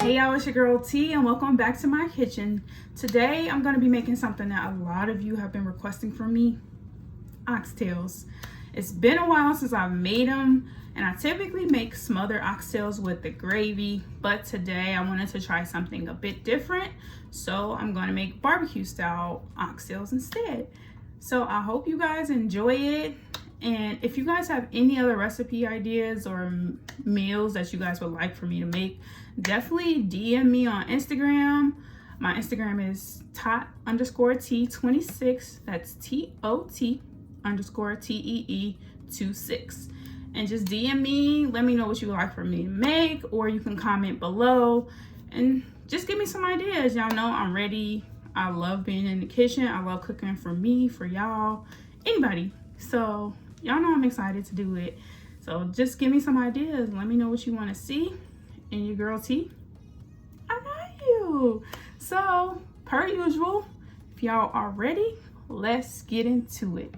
Hey y'all, it's your girl T and welcome back to my kitchen. Today I'm going to be making something that a lot of you have been requesting from me, oxtails. It's been a while since I've made them and I typically make smothered oxtails with the gravy, but today I wanted to try something a bit different, so I'm going to make barbecue style oxtails instead. So I hope you guys enjoy it. And if you guys have any other recipe ideas or meals that you guys would like for me to make, definitely DM me on Instagram. My Instagram is tot_T26. That's TOT_TEE26. And just DM me, let me know what you would like for me to make, or you can comment below and just give me some ideas. Y'all know I'm ready. I love being in the kitchen. I love cooking for me, for y'all, anybody. So y'all know I'm excited to do it. So just give me some ideas. Let me know what you want to see. And your girl T, I got you. So per usual, if y'all are ready, let's get into it.